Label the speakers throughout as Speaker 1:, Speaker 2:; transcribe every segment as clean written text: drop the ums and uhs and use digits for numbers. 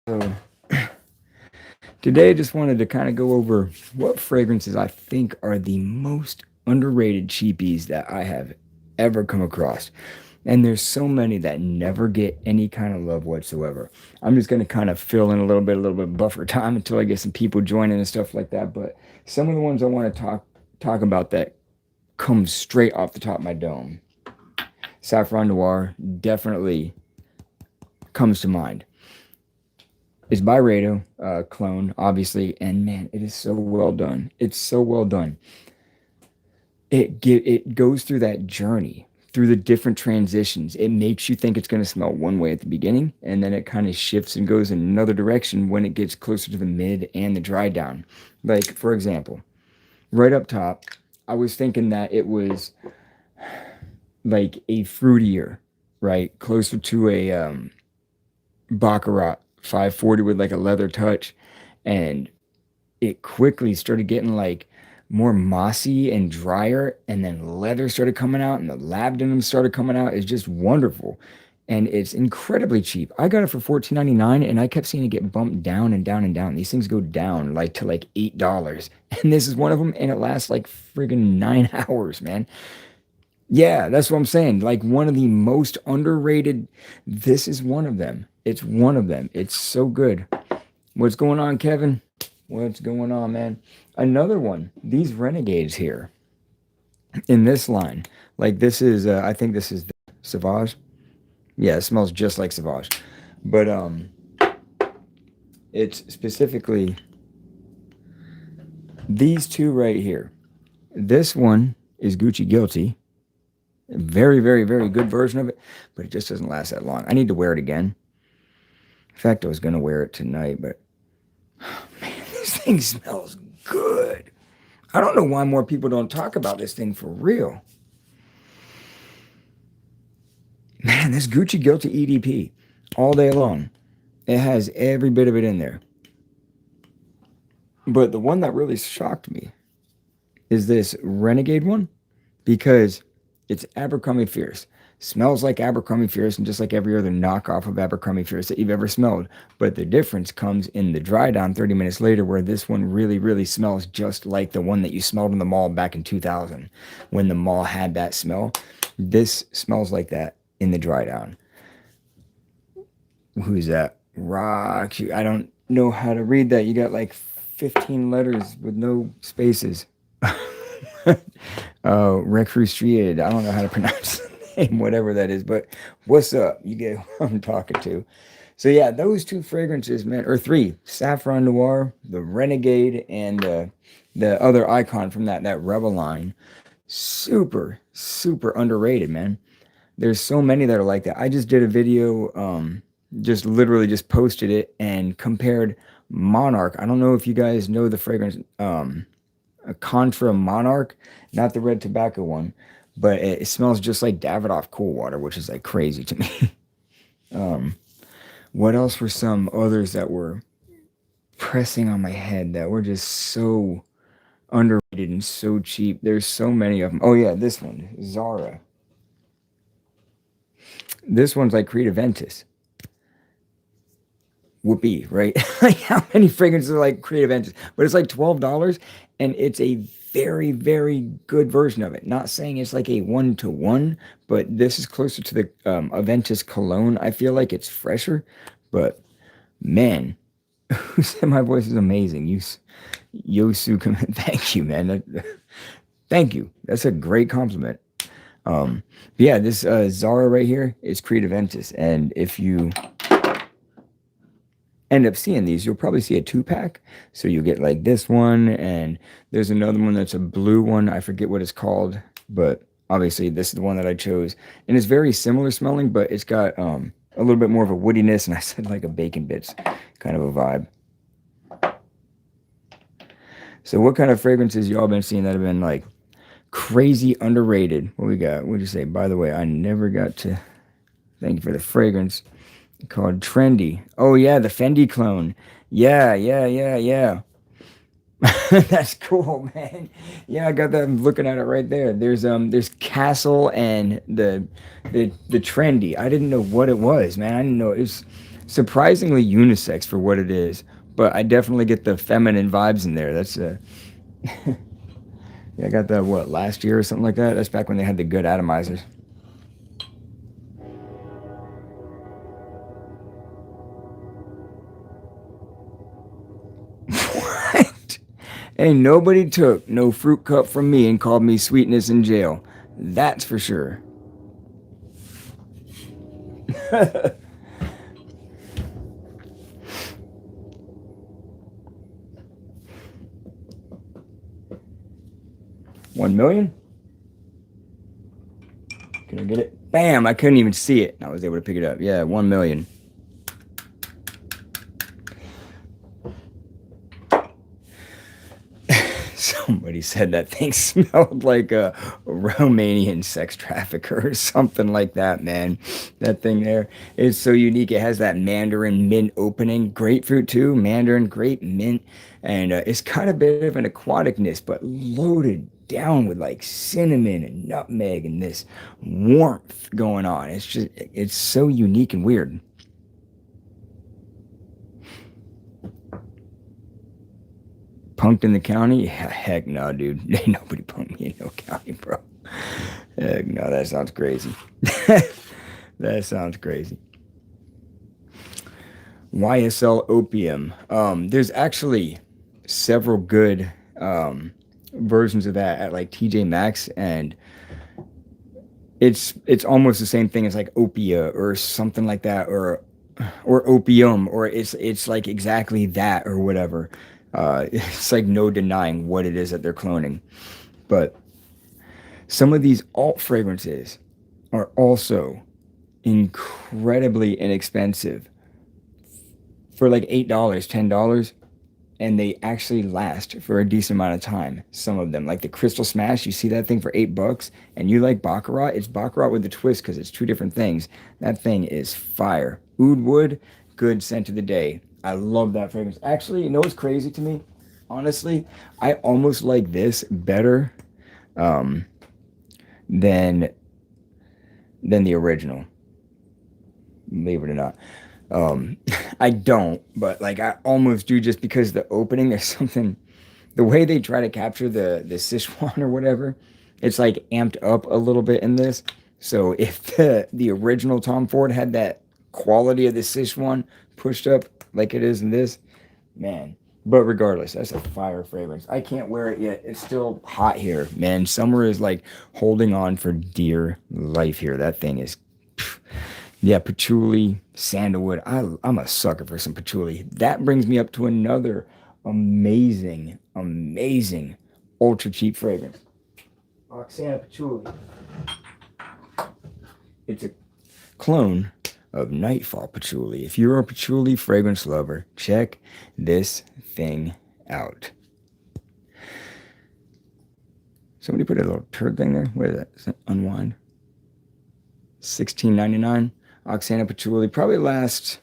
Speaker 1: So today I just wanted to kind of go over what fragrances I think are the most underrated cheapies that I have ever come across. And there's so many that never get any kind of love whatsoever. I'm just going to kind of fill in a little bit buffer time until I get some people joining and stuff like that. But some of the ones I want to talk about that come straight off the top of my dome. Saffron Noir definitely comes to mind. It's by Rado, clone, obviously, and man, it is so well done. It's so well done. It goes through that journey, through the different transitions. It makes you think it's going to smell one way at the beginning, and then it kind of shifts and goes in another direction when it gets closer to the mid and the dry down. Like for example, right up top, I was thinking that it was like a fruitier, right, closer to a Baccarat 540 with like a leather touch, and it quickly started getting like more mossy and drier, and then leather started coming out and the labdanum started coming out. It's just wonderful, and it's incredibly cheap. I got it for 14.99, and I kept seeing it get bumped down and down and down. These things go down like to like $8, and this is one of them, and it lasts like friggin' 9 hours, man. Yeah, that's what I'm saying. Like one of the most underrated. This is one of them. It's one of them. It's so good. What's going on, Kevin? What's going on, man? Another one. These Renegades here in this line. Like this is, I think this is the Savage. Yeah, it smells just like Savage, but it's specifically these two right here. This one is Gucci Guilty. Very, very, very good version of it, but it just doesn't last that long. I need to wear it again. In fact, I was gonna wear it tonight, but man, this thing smells good. I don't know why more people don't talk about this thing for real. Man, this Gucci Guilty EDP all day long. It has every bit of it in there. But the one that really shocked me is this Renegade one because it's Abercrombie Fierce. Smells like Abercrombie Fierce and just like every other knockoff of Abercrombie Fierce that you've ever smelled. But the difference comes in the dry down 30 minutes later, where this one really, really smells just like the one that you smelled in the mall back in 2000 when the mall had that smell. This smells like that in the dry down. Who's that? Rock. I don't know how to read that. You got like 15 letters with no spaces. Recruited. I don't know how to pronounce the name, whatever that is, but what's up? You get who I'm talking to. So yeah, those two fragrances, man, or three: Saffron Noir, the Renegade, and the other icon from that Rebel line. Super, super underrated, man. There's so many that are like that. I just did a video, just literally just posted it and compared Monarch. I don't know if you guys know the fragrance, a Contra Monarch, not the red tobacco one, but it smells just like Davidoff Cool Water, which is like crazy to me. um, what else were some others that were pressing on my head that were just so underrated and so cheap? There's so many of them. Oh yeah, this one, Zara. This one's like Creed Aventus. Whoopee, right? Like how many fragrances are like Creed Aventus? But it's like $12, and it's a very, very good version of it. Not saying it's like a one-to-one, but this is closer to the Aventus Cologne. I feel like it's fresher, but man, who said my voice is amazing? Yosu, thank you, man. Thank you. That's a great compliment. Yeah, this Zara right here is Creed Aventus, and if you end up seeing these, you'll probably see a 2-pack. So you get like this one, and there's another one that's a blue one. I forget what it's called, but obviously this is the one that I chose. And it's very similar smelling, but it's got a little bit more of a woodiness, and I said like a bacon bits kind of a vibe. So what kind of fragrances y'all been seeing that have been like crazy underrated? What we got? What'd you say? By the way, I never got to thank you for the fragrance. Called Trendy. Oh yeah, the Fendi clone. Yeah, yeah, yeah, yeah. That's cool, man. Yeah, I got that. I'm looking at it right there. There's Castle and the Trendy. I didn't know what it was, man. I didn't know it was. surprisingly unisex for what it is. But I definitely get the feminine vibes in there. That's yeah, I got that what last year or something like that. That's back when they had the good atomizers. What? Ain't nobody took no fruit cup from me and called me sweetness in jail. That's for sure. 1 million? Can I get it? Bam! I couldn't even see it. I was able to pick it up. Yeah, 1 million. Somebody said that thing smelled like a Romanian sex trafficker or something like that, man. That thing there is so unique. It has that mandarin mint opening. Grapefruit, too. Mandarin, grape, mint. And it's got a bit of an aquaticness, but loaded down with like cinnamon and nutmeg and this warmth going on. It's so unique and weird. Punked in the county? Yeah, heck no, dude. Ain't nobody punked me in no county, bro. Heck no, that sounds crazy. That sounds crazy. YSL opium. There's actually several good versions of that at like TJ Maxx, and it's almost the same thing as like opia or something like that, or opium, or it's like exactly that or whatever. It's like no denying what it is that they're cloning. But some of these alt fragrances are also incredibly inexpensive for like $8, $10, and they actually last for a decent amount of time. Some of them, like the Crystal Smash, you see that thing for $8, and you like Baccarat, it's Baccarat with the twist because it's two different things. That thing is fire. Oud Wood, good scent of the day. I love that fragrance. Actually, you know what's crazy to me? Honestly, I almost like this better um, than the original. Believe it or not. Um, I don't, but like I almost do just because the opening, there's something, the way they try to capture the Sichuan or whatever, it's like amped up a little bit in this. So if the original Tom Ford had that quality of the Sichuan pushed up like it is in this, man. But regardless, that's a fire fragrance. I can't wear it yet. It's still hot here, man. Summer is like holding on for dear life here. That thing is, pff, yeah, patchouli, sandalwood. I'm a sucker for some patchouli. That brings me up to another amazing, amazing, ultra cheap fragrance. Oxana patchouli. It's a clone of Nightfall patchouli. If you're a patchouli fragrance lover, check this thing out. Somebody put a little turd thing there. What is that? Does that unwind? $16.99. Oxana patchouli probably lasts.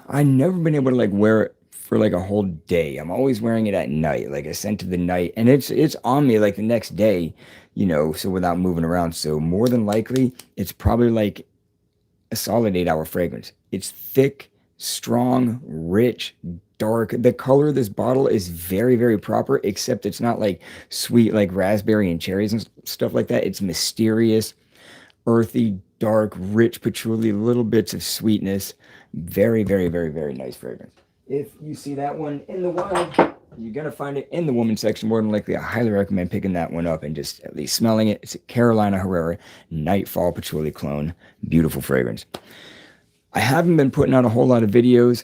Speaker 1: I've never been able to like wear it for like a whole day. I'm always wearing it at night, like a scent of the night, and it's on me like the next day, so without moving around. So more than likely, it's probably like a solid 8-hour fragrance. It's thick, strong, rich, dark. The color of this bottle is very, very proper, except it's not like sweet like raspberry and cherries and stuff like that. It's mysterious, earthy, dark, rich patchouli, little bits of sweetness. Very, very, very, very nice fragrance. If you see that one in the wild, you're going to find it in the women's section. More than likely, I highly recommend picking that one up and just at least smelling it. It's a Carolina Herrera Nightfall Patchouli Clone. Beautiful fragrance. I haven't been putting out a whole lot of videos.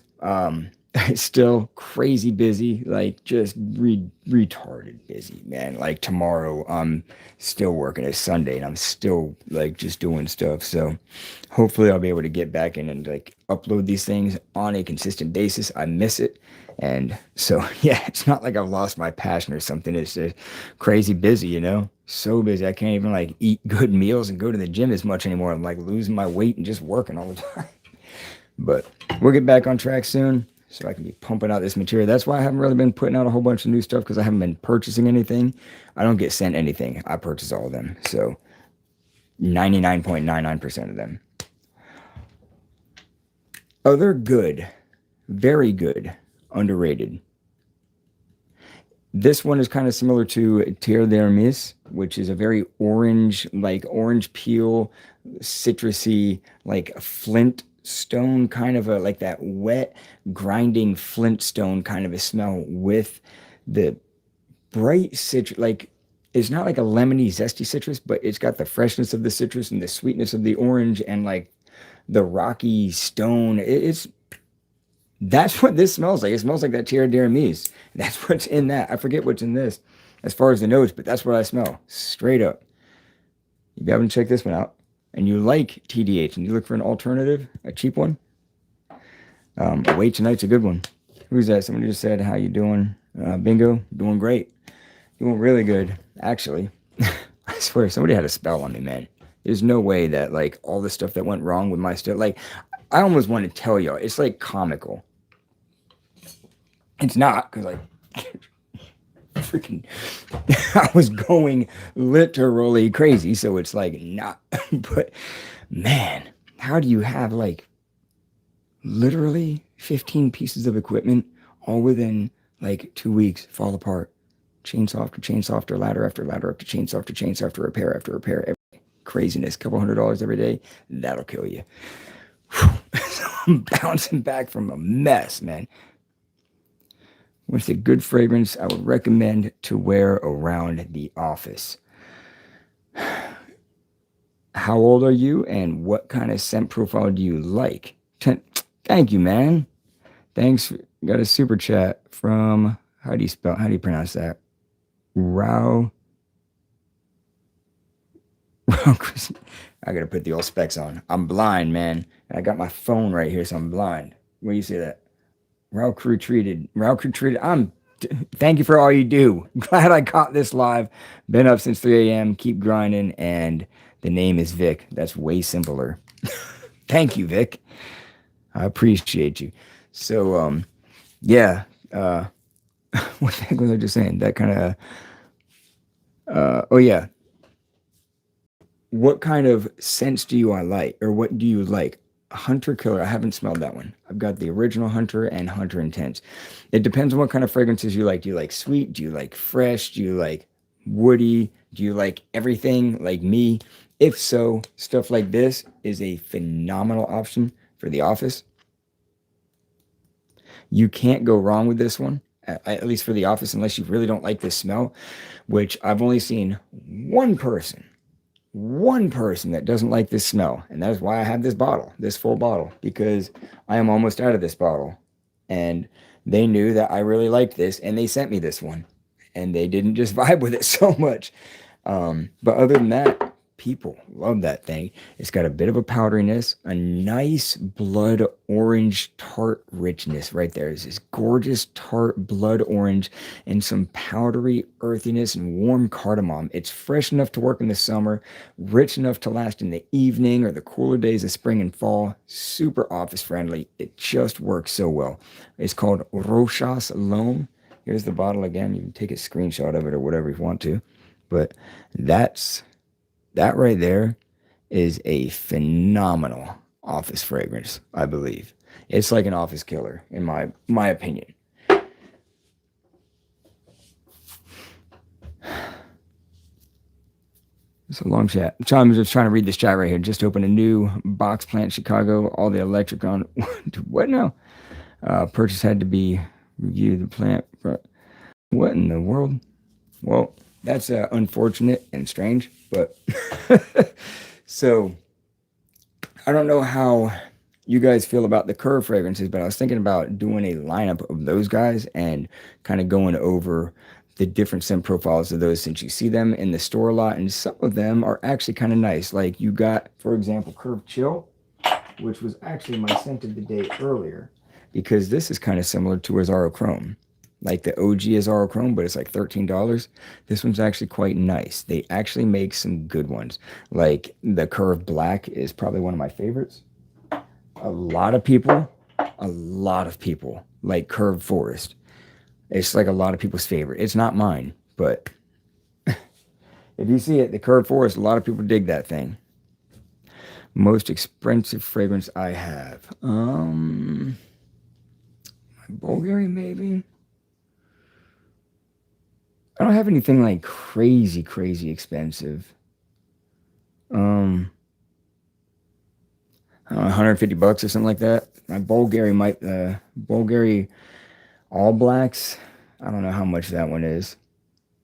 Speaker 1: Still crazy busy, like just retarded busy, man. Like tomorrow, I'm still working. It's Sunday, and I'm still like just doing stuff. So hopefully, I'll be able to get back in and like upload these things on a consistent basis. I miss it, and so yeah, it's not like I've lost my passion or something. It's just crazy busy, so busy. I can't even like eat good meals and go to the gym as much anymore. I'm like losing my weight and just working all the time. But we'll get back on track soon, so I can be pumping out this material. That's why I haven't really been putting out a whole bunch of new stuff, because I haven't been purchasing anything. I don't get sent anything. I purchase all of them. So 99.99% of them. Oh, they're good. Very good. Underrated. This one is kind of similar to Terre which is a very orange, like orange peel, citrusy, like flint stone kind of a like that wet, grinding flint stone kind of a smell with the bright citrus. Like it's not like a lemony, zesty citrus, but it's got the freshness of the citrus and the sweetness of the orange and like the rocky stone. It's that's what this smells like. It smells like that Terre d'Hermes. That's what's in that. I forget what's in this as far as the notes, but that's what I smell. Straight up. If you haven't checked this one out and you like TDH and you look for an alternative, a cheap one, Wait Tonight's a good one. Who's that? Somebody just said, how you doing? Bingo. Doing great. Doing really good, actually. I swear, somebody had a spell on me, man. There's no way that, like, all the stuff that went wrong with my stuff, like, I almost want to tell y'all, it's, like, comical. It's not, because, like, freaking, I was going literally crazy, so it's, like, not, but, man, how do you have, like, literally 15 pieces of equipment all within, like, 2 weeks fall apart? Chainsaw after ladder after ladder after chainsaw after repair after repair. Every craziness, couple $100 every day, that'll kill you. So I'm bouncing back from a mess, man. What's a good fragrance I would recommend to wear around the office? How old are you and what kind of scent profile do you like? Thank you, man. Thanks. Got a super chat from, how do you pronounce that? Rao. I gotta put the old specs on. I'm blind, man. And I got my phone right here, so I'm blind. What do you say that? Rao crew treated. Thank you for all you do. Glad I caught this live. Been up since 3 a.m. Keep grinding. And the name is Vic. That's way simpler. Thank you, Vic. I appreciate you. So, yeah. What the heck was I just saying? That kind of, oh yeah. What kind of scents do you like, or what do you like? Hunter Killer. I haven't smelled that one. I've got the original Hunter and Hunter Intense. It depends on what kind of fragrances you like. Do you like sweet? Do you like fresh? Do you like woody? Do you like everything like me? If so, stuff like this is a phenomenal option for the office. You can't go wrong with this one, at least for the office, unless you really don't like this smell, which I've only seen one person that doesn't like this smell. And that is why I have this bottle, this full bottle, because I am almost out of this bottle. And they knew that I really liked this and they sent me this one. And they didn't just vibe with it so much. But other than that, people love that thing. It's got a bit of a powderiness, a nice blood orange tart richness right there. It's this gorgeous tart blood orange and some powdery earthiness and warm cardamom. It's fresh enough to work in the summer, rich enough to last in the evening or the cooler days of spring and fall. Super office friendly. It just works so well. It's called Rochas L'Homme. Here's the bottle again. You can take a screenshot of it or whatever you want to. But that right there is a phenomenal office fragrance, I believe. It's like an office killer, in my opinion. It's a long chat. I'm just trying to read this chat right here. Just opened a new box plant, Chicago. All the electric on. What now? Purchase had to be reviewed. The plant. What in the world? Well, that's unfortunate and strange, but so I don't know how you guys feel about the Curve fragrances, but I was thinking about doing a lineup of those guys and kind of going over the different scent profiles of those, since you see them in the store a lot, and some of them are actually kind of nice. Like you got, for example, Curve Chill, which was actually my scent of the day earlier, because this is kind of similar to Zara Chrome. Like the OG Zara Chrome, but it's like $13. This one's actually quite nice. They actually make some good ones. Like the Curve Black is probably one of my favorites. A lot of people like Curve Forest. It's like a lot of people's favorite. It's not mine, but if you see it, the Curve Forest, a lot of people dig that thing. Most expensive fragrance I have. Bulgari maybe. I don't have anything like crazy, crazy expensive. Um, I don't know, $150 or something like that. My Bulgari All Blacks. I don't know how much that one is.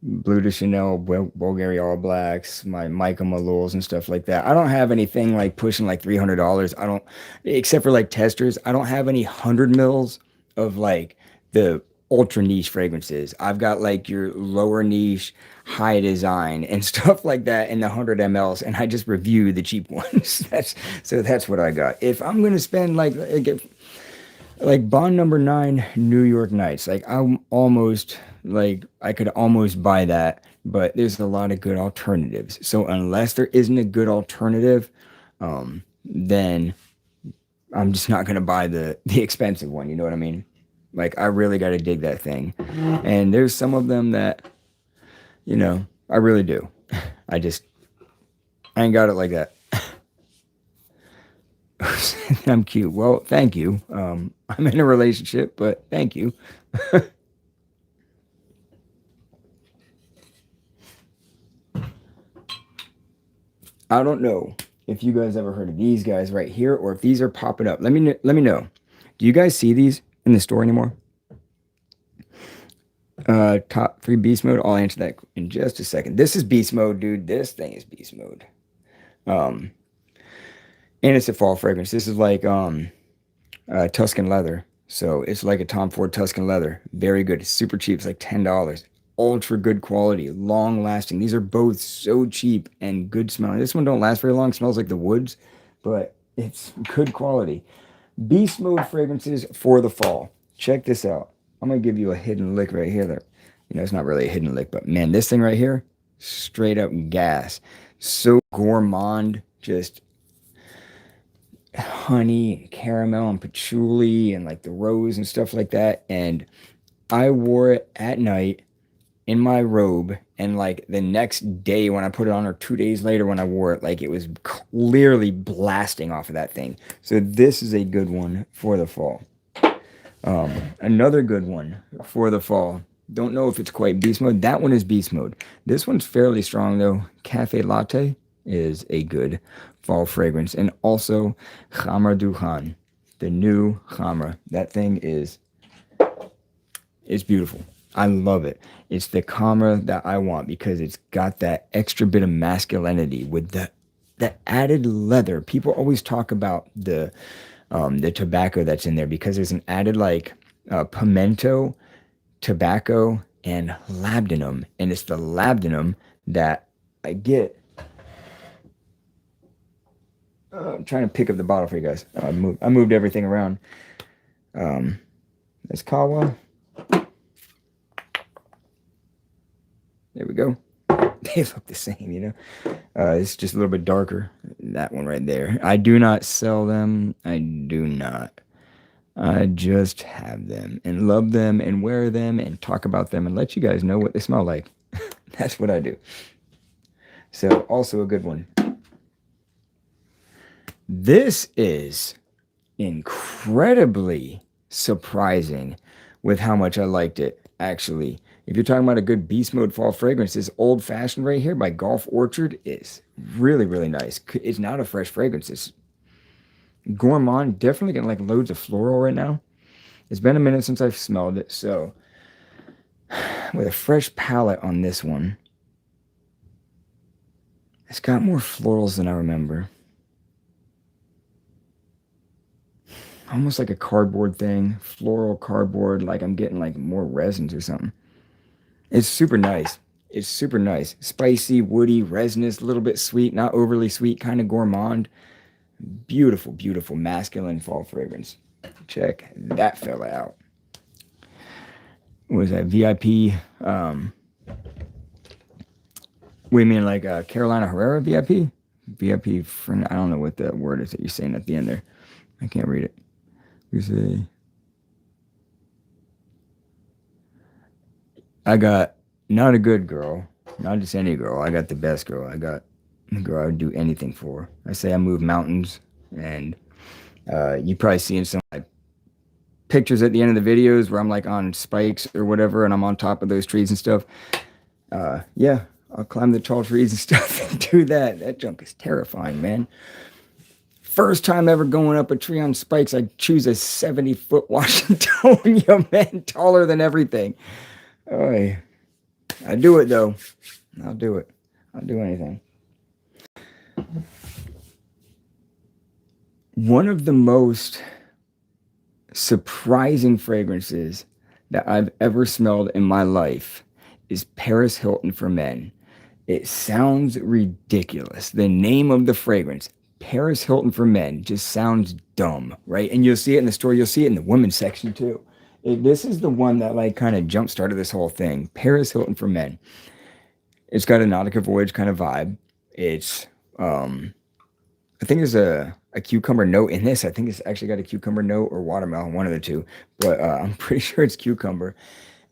Speaker 1: Blue de Chanel, Bulgari All Blacks, my Micah Maluls and stuff like that. I don't have anything like pushing like $300. I don't, except for like testers. I don't have any 100 mils of like the ultra niche fragrances. I've got like your lower niche, high design and stuff like that in the 100 mls, and I just review the cheap ones. That's what I got. If I'm gonna spend like Bond number 9, New York Nights. Like I could almost buy that, but there's a lot of good alternatives. So unless there isn't a good alternative, then I'm just not gonna buy the expensive one. You know what I mean? Like I really got to dig that thing. And there's some of them that, I really do. I ain't got it like that. I'm cute. Well, thank you. I'm in a relationship, but thank you. I don't know if you guys ever heard of these guys right here, or if these are popping up. Let me know. Do you guys see these in the store anymore? Top 3 beast mode. I'll answer that in just a second. This is beast mode, dude. This thing is beast mode. And it's a fall fragrance. This is like Tuscan leather. So it's like a Tom Ford Tuscan leather. Very good. It's super cheap. It's like $10. Ultra good quality, long lasting. These are both so cheap and good smelling. This one don't last very long. It smells like the woods, but it's good quality. Beast mode fragrances for the fall. Check this out. I'm gonna give you a hidden lick right here. That it's not really a hidden lick, but man, this thing right here, straight up gas. So gourmand, just honey and caramel and patchouli and like the rose and stuff like that. And I wore it at night in my robe, and like the next day when I put it on, or 2 days later when I wore it, like it was clearly blasting off of that thing. So this is a good one for the fall. Another good one for the fall. Don't know if it's quite beast mode. That one is beast mode. This one's fairly strong though. Cafe Latte is a good fall fragrance. And also Khamra Dukhan, the new Khamra. That thing is beautiful. I love it. It's the Khamra that I want because it's got that extra bit of masculinity with the added leather. People always talk about the tobacco that's in there because there's an added like pimento, tobacco, and labdanum, and it's the labdanum that I get. I'm trying to pick up the bottle for you guys. I moved everything around. That's Kawa. There we go. They look the same, It's just a little bit darker. That one right there. I do not sell them. I do not. I just have them and love them and wear them and talk about them and let you guys know what they smell like. That's what I do. So also a good one. This is incredibly surprising with how much I liked it, actually. If you're talking about a good beast mode fall fragrance, this Old Fashioned right here by Golf Orchard is really, really nice. It's not a fresh fragrance. It's gourmand. Definitely getting like loads of floral right now. It's been a minute since I've smelled it, so with a fresh palette on this one, it's got more florals than I remember. Almost like a cardboard thing, floral cardboard, like I'm getting like more resins or something. It's super nice. It's super nice. Spicy, woody, resinous, a little bit sweet, not overly sweet, kind of gourmand. Beautiful, beautiful masculine fall fragrance. Check that fella out. What was that? VIP? What do you mean, like Carolina Herrera VIP? VIP for, I don't know what that word is that you're saying at the end there. I can't read it. You say, I got not a good girl, not just any girl. I got the best girl. I got Girl, I would do anything for. I say I move mountains, and you probably seen some like pictures at the end of the videos where I'm like on spikes or whatever, and I'm on top of those trees and stuff. Yeah, I'll climb the tall trees and stuff and do that. That junk is terrifying, man. First time ever going up a tree on spikes, I choose a 70-foot Washingtonia, man, taller than everything. Oh, yeah. I do it though. I'll do it. I'll do anything. One of the most surprising fragrances that I've ever smelled in my life is Paris Hilton for Men. It sounds ridiculous. The name of the fragrance, Paris Hilton for Men, just sounds dumb, right? And you'll see it in the store. You'll see it in the women's section too. This is the one that like kind of jump started this whole thing. Paris Hilton for Men. It's got a Nautica Voyage kind of vibe. It's I think there's a cucumber note in this. I think it's actually got a cucumber note or watermelon, one of the two. But I'm pretty sure it's cucumber.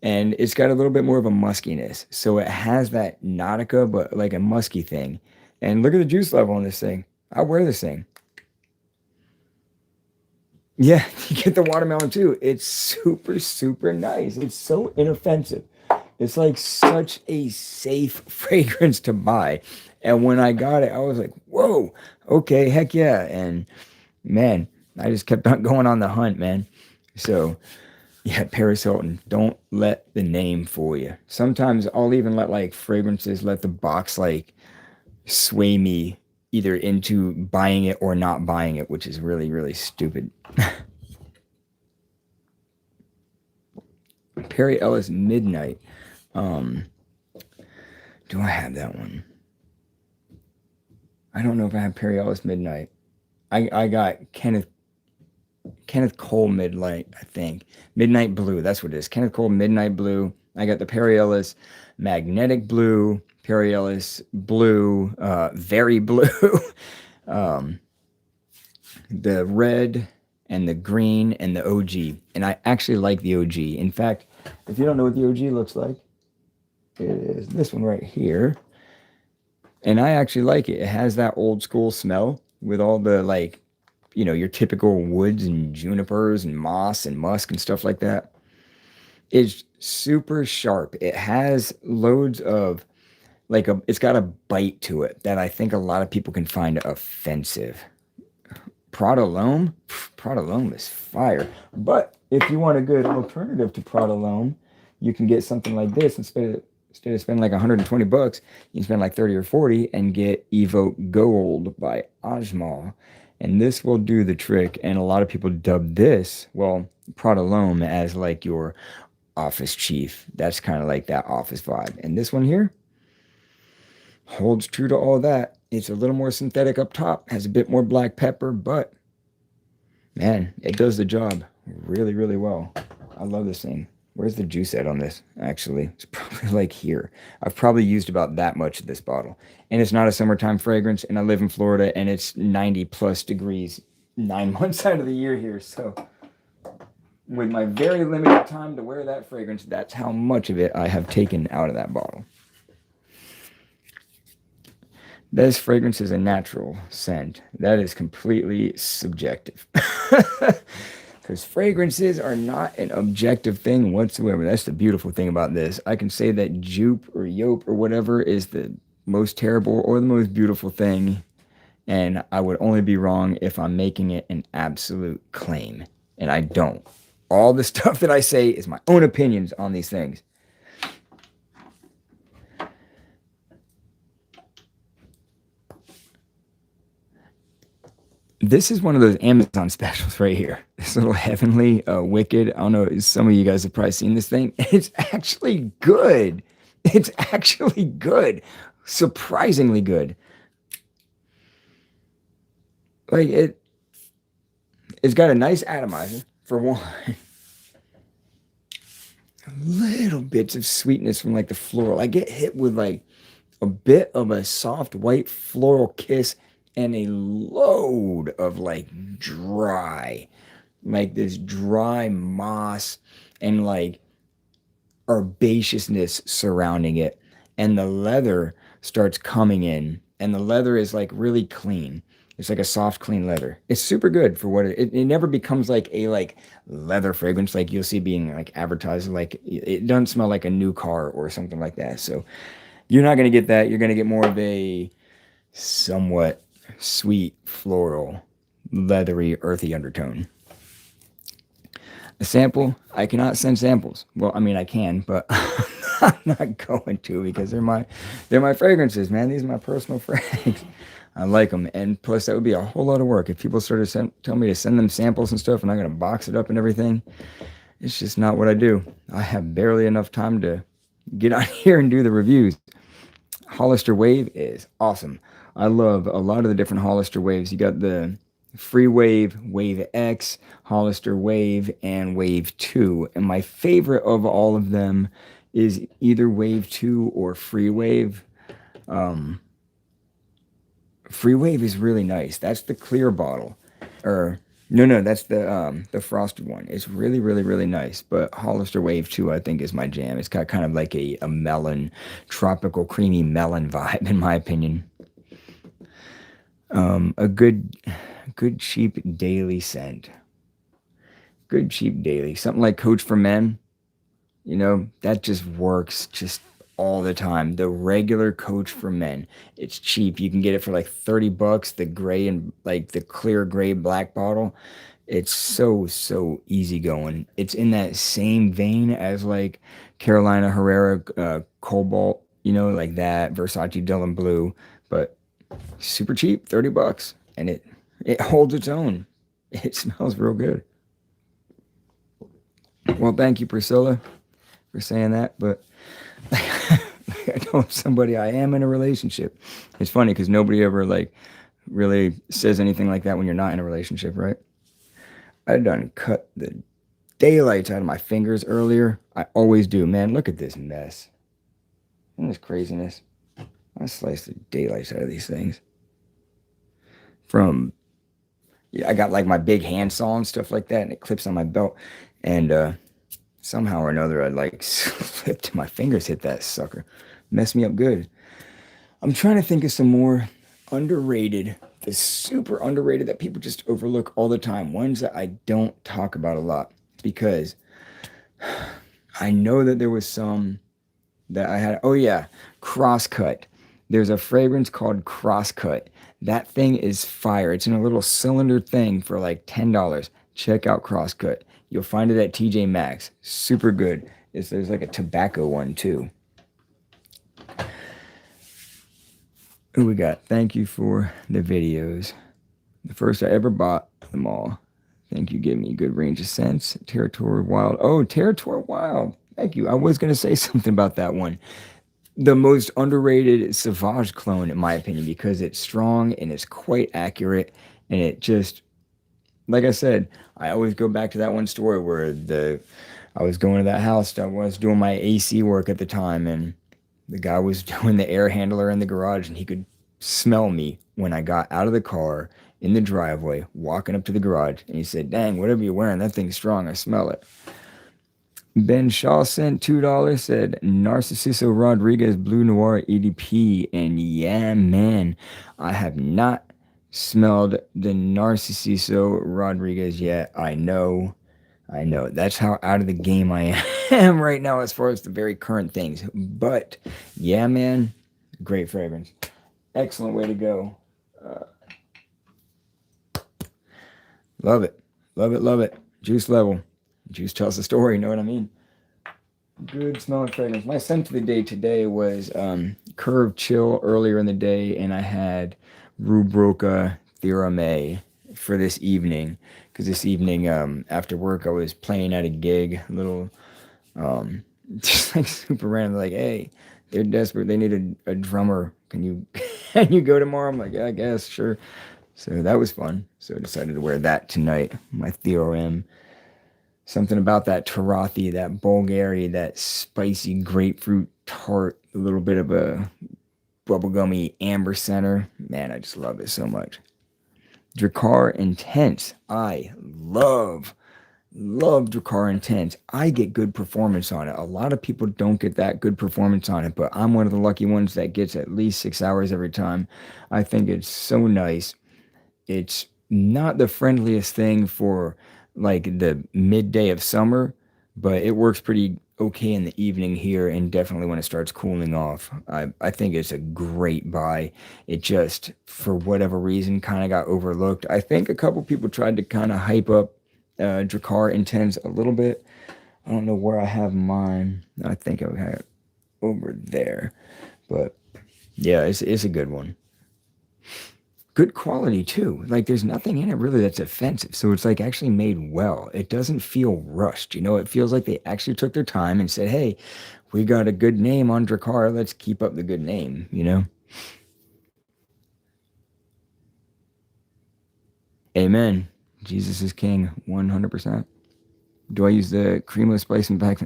Speaker 1: And it's got a little bit more of a muskiness. So it has that Nautica, but like a musky thing. And look at the juice level on this thing. I wear this thing. Yeah, you get the watermelon too. It's super, super nice. It's so inoffensive. It's like such a safe fragrance to buy. And when I got it, I was like, whoa, okay, heck yeah. And man, I just kept on going on the hunt, man. So yeah, Paris Hilton, don't let the name fool you. Sometimes I'll even let like fragrances, let the box like sway me either into buying it or not buying it, which is really, really stupid. Perry Ellis Midnight. Do I have that one? I don't know if I have Perry Ellis Midnight. I got Kenneth Cole Midnight, I think. Midnight Blue, that's what it is. Kenneth Cole Midnight Blue. I got the Perry Ellis Magnetic Blue, Perry Ellis Blue, Very Blue, the red and the green and the OG. And I actually like the OG. In fact, if you don't know what the OG looks like, it is this one right here. And I actually like it. It has that old school smell with all the like, you know, your typical woods and junipers and moss and musk and stuff like that. It's super sharp. It has loads of like it's got a bite to it that I think a lot of people can find offensive. Prada L'Homme is fire. But if you want a good alternative to Prada L'Homme, you can get something like this instead of spending like 120 bucks, you can spend like 30 or 40 and get Evoke Gold by Ajmal. And this will do the trick. And a lot of people dub this, well, Prada L'Homme as like your office chief. That's kind of like that office vibe. And this one here holds true to all that. It's a little more synthetic up top, has a bit more black pepper, but man, it does the job really, really well. I love this thing. Where's the juice at on this? Actually, it's probably like here. I've probably used about that much of this bottle. And it's not a summertime fragrance, and I live in Florida, and it's 90 plus degrees 9 months out of the year here. So with my very limited time to wear that fragrance, that's how much of it I have taken out of that bottle. This fragrance is a natural scent. That is completely subjective. Because fragrances are not an objective thing whatsoever. That's the beautiful thing about this. I can say that Jupe or Yope or whatever is the most terrible or the most beautiful thing. And I would only be wrong if I'm making it an absolute claim. And I don't. All the stuff that I say is my own opinions on these things. This is one of those Amazon specials right here. This little Heavenly Wicked. I don't know, some of you guys have probably seen this thing. It's actually good. It's actually good. Surprisingly good. Like it's got a nice atomizer for one. Little bits of sweetness from like the floral. I get hit with like a bit of a soft white floral kiss and a load of like this dry moss and like herbaceousness surrounding it. And the leather starts coming in and the leather is like really clean. It's like a soft, clean leather. It's super good for what it never becomes like a like leather fragrance like you'll see being like advertised. Like it doesn't smell like a new car or something like that. So you're not gonna get that. You're gonna get more of a somewhat sweet, floral, leathery, earthy undertone. A sample, I cannot send samples. Well, I mean I can, but I'm not going to because they're my fragrances, man. These are my personal frags. I like them, and plus that would be a whole lot of work if people started telling me to send them samples and stuff, and I'm gonna box it up and everything. It's just not what I do. I have barely enough time to get on here and do the reviews. Hollister Wave is awesome. I love a lot of the different Hollister waves. You got the Free Wave, Wave X, Hollister Wave, and Wave 2. And my favorite of all of them is either Wave 2 or Free Wave. Free Wave is really nice. That's the clear bottle. Or no, that's the frosted one. It's really, really, really nice. But Hollister Wave 2, I think, is my jam. It's got kind of like a melon, tropical, creamy melon vibe, in my opinion. A good cheap daily scent. Good cheap daily. Something like Coach for Men. You know, that just works just all the time. The regular Coach for Men. It's cheap. You can get it for like $30. The gray and like the clear gray black bottle. It's so easy going. It's in that same vein as like Carolina Herrera Cobalt, you know, like that, Versace Dylan Blue, but super cheap, $30, and it holds its own. It smells real good. Well, thank you, Priscilla, for saying that, but I know somebody I am in a relationship. It's funny because nobody ever like really says anything like that when you're not in a relationship, right? I done cut the daylights out of my fingers earlier. I always do, man. Look at this mess. And this craziness. I sliced the daylights out of these things. I got like my big handsaw and stuff like that, and it clips on my belt. And somehow or another, I like slipped. My fingers hit that sucker. Messed me up good. I'm trying to think of some more underrated, the super underrated that people just overlook all the time. Ones that I don't talk about a lot because I know that there was some that I had. Oh yeah, Crosscut. There's a fragrance called Crosscut. That thing is fire. It's in a little cylinder thing for like $10. Check out Crosscut. You'll find it at TJ Maxx. Super good. There's like a tobacco one too. Who we got? Thank you for the videos. The first I ever bought them all. Thank you. Gave me a good range of scents. Territory Wild. Oh, Territory Wild. Thank you. I was going to say something about that one. The most underrated Savage clone, in my opinion, because it's strong and it's quite accurate. And it just, like I said, I always go back to that one story where I was going to that house. I was doing my AC work at the time, and the guy was doing the air handler in the garage, and he could smell me when I got out of the car in the driveway, walking up to the garage. And he said, "Dang, whatever you're wearing, that thing's strong. I smell it." Ben Shaw sent $2, said Narciso Rodriguez Blue Noir EDP. And yeah, man, I have not smelled the Narciso Rodriguez yet. I know. That's how out of the game I am right now as far as the very current things. But yeah, man, great fragrance. Excellent way to go. Love it. Love it. Love it. Juice level. Juice tells the story, you know what I mean? Good smelling fragrance. My scent of the day today was Curve Chill earlier in the day, and I had Rubroca Thirame for this evening. Because this evening, after work, I was playing at a gig, a little, just like super random. Like, hey, they're desperate. They need a drummer. Can you go tomorrow? I'm like, yeah, I guess, sure. So that was fun. So I decided to wear that tonight. My Theorem. Something about that Tarathi, that Bulgari, that spicy grapefruit tart, a little bit of a bubblegummy amber center. Man, I just love it so much. Dakar Intense. I love Love Dakar Intense. I get good performance on it. A lot of people don't get that good performance on it, but I'm one of the lucky ones that gets at least 6 hours every time. I think it's so nice. It's not the friendliest thing for like the midday of summer, but it works pretty okay in the evening here and definitely when it starts cooling off. I think it's a great buy. It just, for whatever reason, kind of got overlooked. I think a couple people tried to kind of hype up Drakkar Intense a little bit. I don't know where I have mine. I think I have it over there. But yeah, it's a good one. Good quality too. Like there's nothing in it really that's offensive. So it's like actually made well. It doesn't feel rushed. It feels like they actually took their time and said, "Hey, we got a good name on Drakkar. Let's keep up the good name." Amen. Jesus is king 100%. Do I use the cream of spice and black?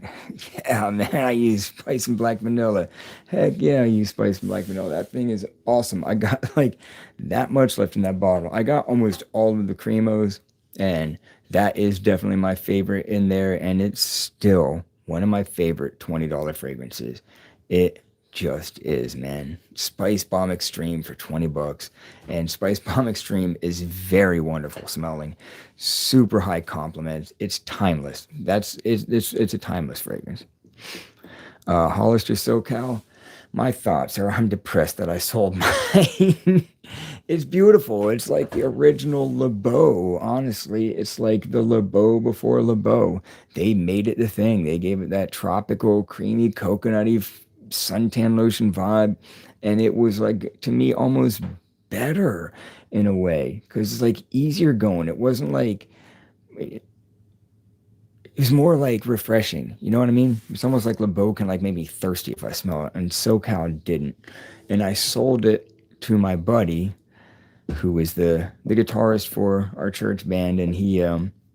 Speaker 1: Yeah, man, I use spice and black vanilla. Heck yeah, I use spice and black vanilla. That thing is awesome. I got like that much left in that bottle. I got almost all of the cremos, and that is definitely my favorite in there. And it's still one of my favorite $20 fragrances. It just is, man. Spice Bomb Extreme for 20 bucks. And Spice Bomb Extreme is very wonderful smelling. Super high compliments. It's timeless. It's a timeless fragrance. Hollister SoCal. My thoughts are I'm depressed that I sold mine. It's beautiful. It's like the original LeBeau. Honestly, it's like the LeBeau before LeBeau. They made it the thing. They gave it that tropical, creamy, coconutty suntan lotion vibe. And it was like, to me, almost better in a way because it's like easier going. It wasn't like, it was more like refreshing. You know what I mean? It's almost like LeBeau can like make me thirsty if I smell it. And SoCal didn't. And I sold it to my buddy who is the guitarist for our church band, and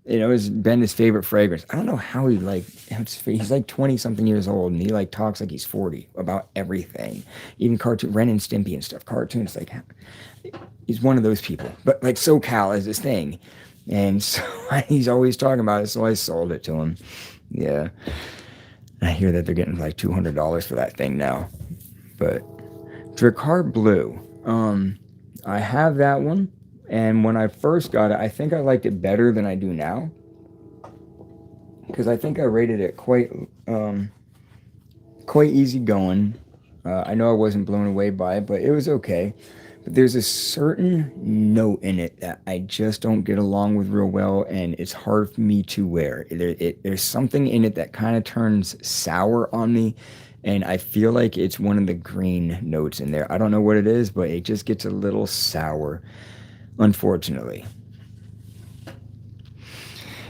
Speaker 1: it's been his favorite fragrance. I don't know how he's like 20 something years old, and he like talks like he's 40 about everything, even cartoon Ren and Stimpy and stuff. Cartoons, like he's one of those people. But like SoCal is his thing, and so he's always talking about it. So I sold it to him. Yeah, I hear that they're getting like $200 for that thing now, but Drakkar Blue. I have that one, and when I first got it, I think I liked it better than I do now, because I think I rated it quite easy going. I know I wasn't blown away by it, but it was okay. But there's a certain note in it that I just don't get along with real well, and it's hard for me to wear. There's something in it that kind of turns sour on me, and I feel like it's one of the green notes in there. I don't know what it is, but it just gets a little sour, unfortunately.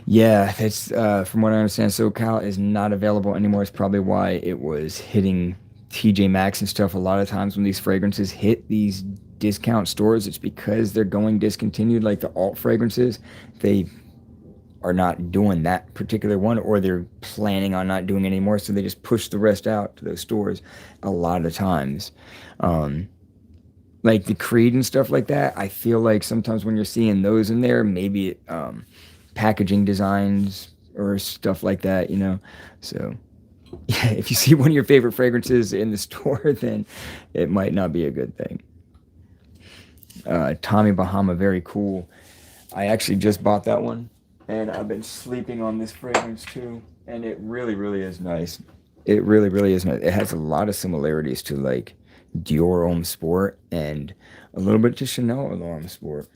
Speaker 1: Yeah, it's from what I understand, SoCal is not available anymore. It's probably why it was hitting TJ Maxx and stuff. A lot of times when these fragrances hit these discount stores, it's because they're going discontinued, like the alt fragrances. They are not doing that particular one, or they're planning on not doing it anymore, so they just push the rest out to those stores a lot of times. Like the Creed and stuff like that, I feel like sometimes when you're seeing those in there, maybe packaging designs or stuff like that. So yeah, if you see one of your favorite fragrances in the store, then it might not be a good thing. Tommy Bahama, very cool. I actually just bought that one, and I've been sleeping on this fragrance too, and it really, really is nice. It really, really is nice. It has a lot of similarities to like Dior Homme Sport and a little bit to Chanel Homme Sport,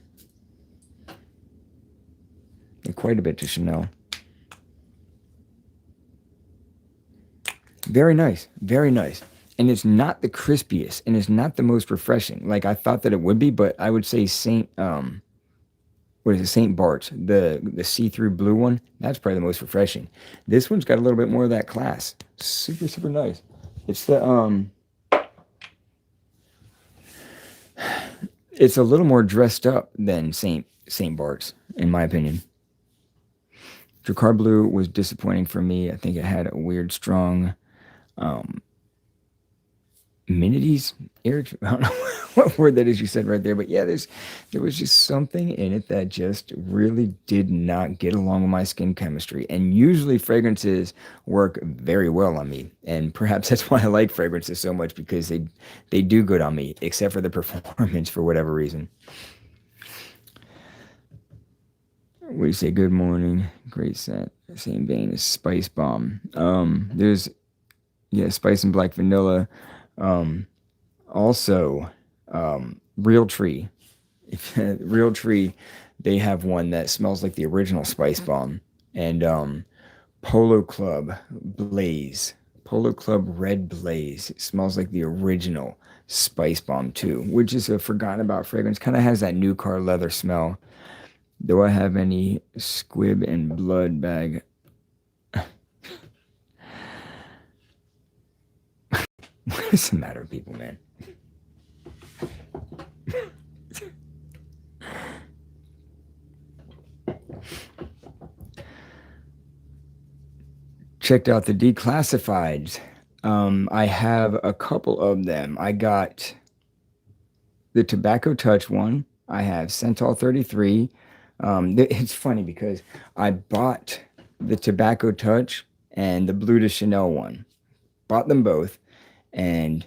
Speaker 1: and quite a bit to Chanel. Very nice, very nice. And it's not the crispiest, and it's not the most refreshing. Like I thought that it would be, but I would say what is it, Saint Bart's, the see-through blue one. That's probably the most refreshing. This one's got a little bit more of that class. Super, super nice. It's it's a little more dressed up than Saint Bart's, in my opinion. Drakkar Blue was disappointing for me. I think it had a weird, strong Minities, Eric, I don't know what word that is you said right there. But yeah, there was just something in it that just really did not get along with my skin chemistry. And usually fragrances work very well on me. And perhaps that's why I like fragrances so much, because they do good on me, except for the performance for whatever reason. What do you say? Good morning. Great scent. Same vein as Spice Bomb. There's yeah, Spice and Black Vanilla. Um, Also, Real Tree. Real Tree, they have one that smells like the original Spice Bomb. And Polo Club Blaze. Polo Club Red Blaze. It smells like the original Spice Bomb too, which is a forgotten about fragrance. Kind of has that new car leather smell. Do I have any squib and blood bag? What is the matter with people, man? Checked out the declassifieds. I have a couple of them. I got the Tobacco Touch one. I have Centol 33. It's funny because I bought the Tobacco Touch and the Blue de Chanel one. Bought them both. And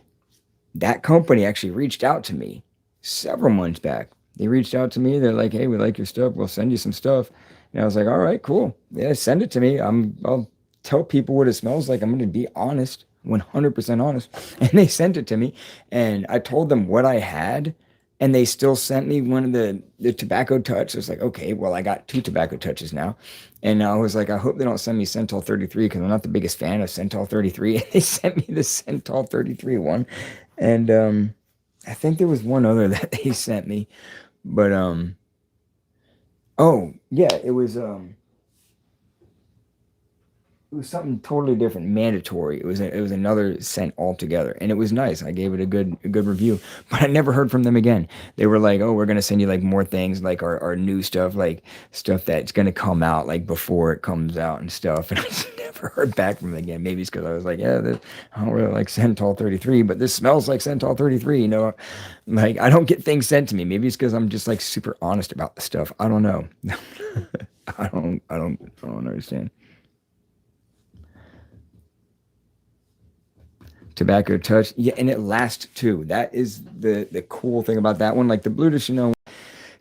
Speaker 1: that company actually reached out to me several months back. They reached out to me. They're like, "Hey, we like your stuff. We'll send you some stuff." And I was like, "All right, cool. Yeah, send it to me. I'll tell people what it smells like. I'm going to be honest, 100% honest." And they sent it to me, and I told them what I had, and they still sent me one of the Tobacco Touch. I was like, okay, well, I got two Tobacco Touches now. And I was like, I hope they don't send me Centol 33, because I'm not the biggest fan of Centol 33. And they sent me the Centol 33 one. And I think there was one other that they sent me. But oh, yeah, it was something totally different, mandatory. It was another scent altogether, and it was nice. I gave it a good review, but I never heard from them again. They were like, "Oh, we're gonna send you like more things, like our new stuff, like stuff that's gonna come out like before it comes out and stuff." And I just never heard back from them again. Maybe it's because I was like, "Yeah, I don't really like Centol 33, but this smells like Centol 33." You know, like I don't get things sent to me. Maybe it's because I'm just like super honest about the stuff. I don't know. I don't understand. Tobacco Touch. Yeah, and it lasts too. That is the cool thing about that one. Like the Blue de Chanel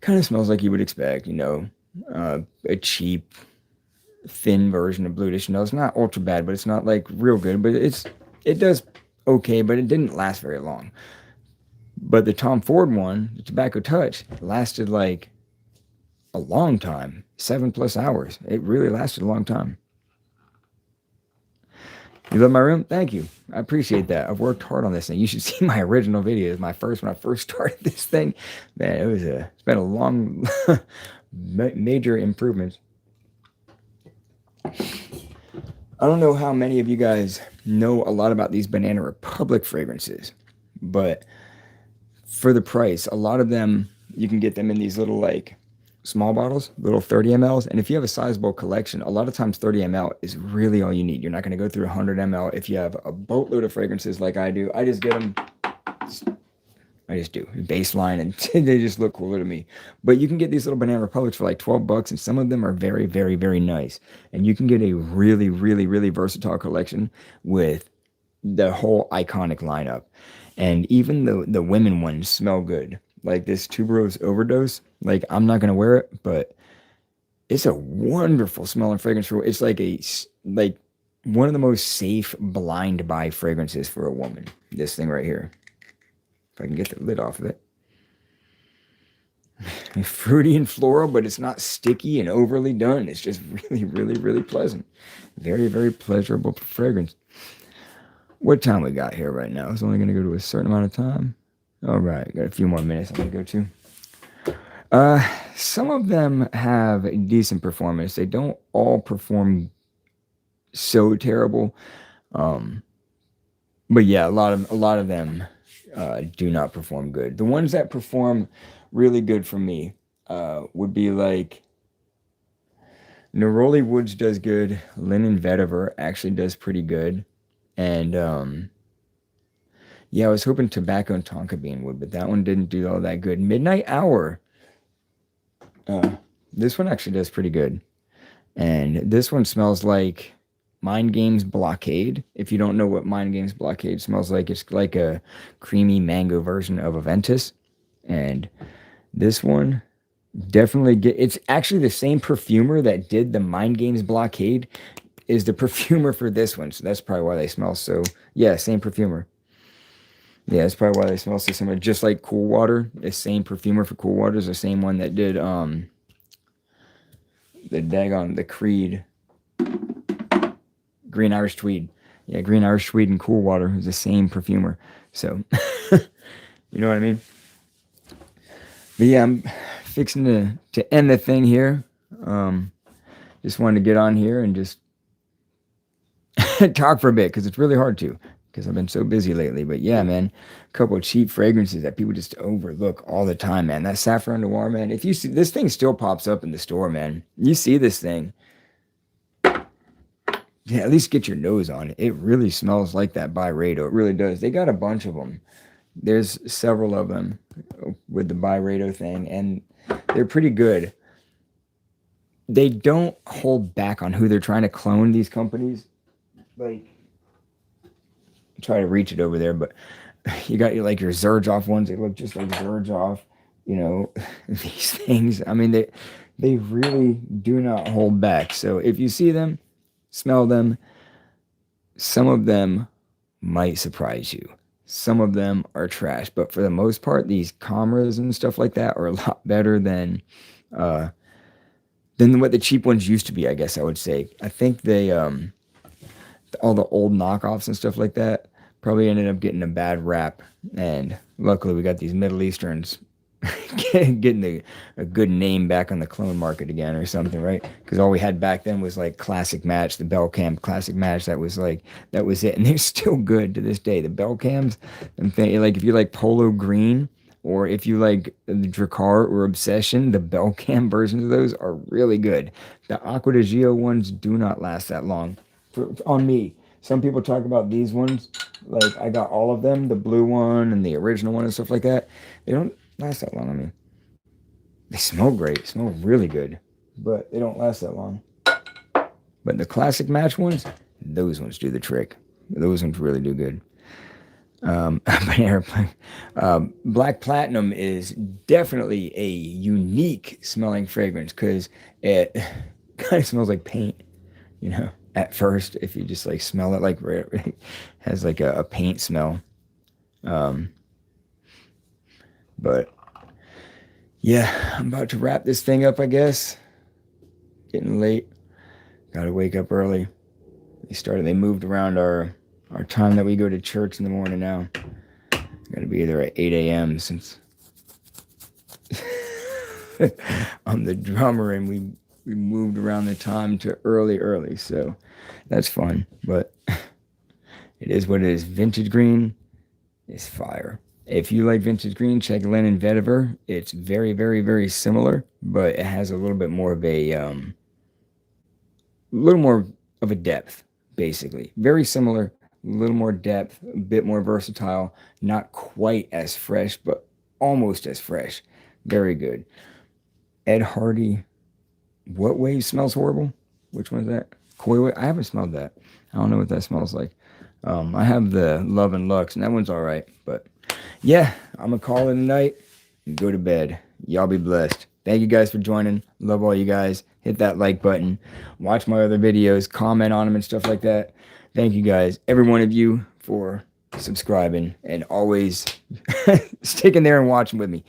Speaker 1: kind of smells like you would expect, a cheap, thin version of Blue de Chanel. It's not ultra bad, but it's not like real good. But it does okay, but it didn't last very long. But the Tom Ford one, the Tobacco Touch, lasted like a long time, 7+ hours. It really lasted a long time. You love my room? Thank you. I appreciate that. I've worked hard on this thing. You should see my original videos. My first, when I first started this thing, man, it's been a long, major improvements. I don't know how many of you guys know a lot about these Banana Republic fragrances, but for the price, a lot of them, you can get them in these little like small bottles, little 30 mLs. And if you have a sizable collection, a lot of times 30 ml is really all you need. You're not going to go through 100 ml. If you have a boatload of fragrances like I do, I just get them. I just do baseline, and they just look cooler to me. But you can get these little Banana Republics for like 12 bucks, and some of them are very, very, very nice. And you can get a really, really, really versatile collection with the whole iconic lineup. And even the women ones smell good. Like this Tuberose Overdose. Like, I'm not gonna wear it, but it's a wonderful smelling fragrance for. It's like one of the most safe blind buy fragrances for a woman. This thing right here. If I can get the lid off of it. Fruity and floral, but it's not sticky and overly done. It's just really, really, really pleasant. Very, very pleasurable fragrance. What time we got here right now? It's only going to go to a certain amount of time. All right, got a few more minutes I'm going to go to. Some of them have decent performance. They don't all perform so terrible. But yeah, a lot of them do not perform good. The ones that perform really good for me would be like Neroli Woods does good. Linen Vetiver actually does pretty good. And Yeah, I was hoping tobacco and tonka bean would, but that one didn't do all that good. Midnight Hour. This one actually does pretty good. And this one smells like Mind Games Blockade. If you don't know what Mind Games Blockade smells like, it's like a creamy mango version of Aventus. And this one definitely it's actually the same perfumer that did the Mind Games Blockade is the perfumer for this one. So that's probably why they smell so, yeah, same perfumer. Yeah, that's probably why they smell so similar. Just like Cool Water, the same perfumer for Cool Water is the same one that did the Creed Green Irish Tweed. Yeah, Green Irish Tweed and Cool Water is the same perfumer. So, you know what I mean? But yeah, I'm fixing to end the thing here. Just wanted to get on here and just talk for a bit because it's really hard to because I've been so busy lately. But yeah, man, a couple of cheap fragrances that people just overlook all the time, man. That Saffron Noir, man. If you see this thing still pops up in the store, man. You see this thing. Yeah, at least get your nose on it. It really smells like that Byredo. It really does. They got a bunch of them. There's several of them with the Byredo thing, and they're pretty good. They don't hold back on who they're trying to clone, these companies. Like, try to reach it over there, but you got your Zerjoff ones. They look just like Zerjoff. You know, these things. I mean, they really do not hold back. So if you see them, smell them. Some of them might surprise you. Some of them are trash, but for the most part, these cameras and stuff like that are a lot better than what the cheap ones used to be. I guess I would say. I think they all the old knockoffs and stuff like that probably ended up getting a bad rap, and luckily we got these Middle Easterns getting a good name back on the clone market again or something, right? Because all we had back then was like Classic Match, the Bell Cam Classic Match. That was it, and they're still good to this day. The Bell Cams, like if you like Polo Green or if you like the Drakkar or Obsession, the Bell Cam versions of those are really good. The Aqua de Gio ones do not last that long. On me, some people talk about these ones. Like I got all of them, the blue one and the original one and stuff like that. They don't last that long. I mean, they smell great, smell really good, but they don't last that long. But the Classic Match ones, those ones do the trick. Those ones really do good. Black Platinum is definitely a unique smelling fragrance because it kind of smells like paint, you know, at first, if you just like smell it, like it has like a paint smell. But yeah, I'm about to wrap this thing up, I guess. Getting late. Gotta wake up early. They moved around our time that we go to church in the morning now. Gotta be there at 8 a.m. since I'm the drummer and we moved around the time to early. So that's fun. But it is what it is. Vintage green is fire. If you like vintage green, check Linen Vetiver. It's very, very, very similar, but it has a little bit more of a depth, basically. Very similar, a little more depth, a bit more versatile, not quite as fresh, but almost as fresh. Very good. Ed Hardy, What Wave smells horrible? Which one is that? Koi Wave? I haven't smelled that. I don't know what that smells like. I have the Love and Lux, and that one's all right, but yeah, I'm going to call it a night and go to bed. Y'all be blessed. Thank you guys for joining. Love all you guys. Hit that like button. Watch my other videos. Comment on them and stuff like that. Thank you guys, every one of you, for subscribing and always sticking there and watching with me.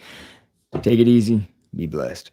Speaker 1: Take it easy. Be blessed.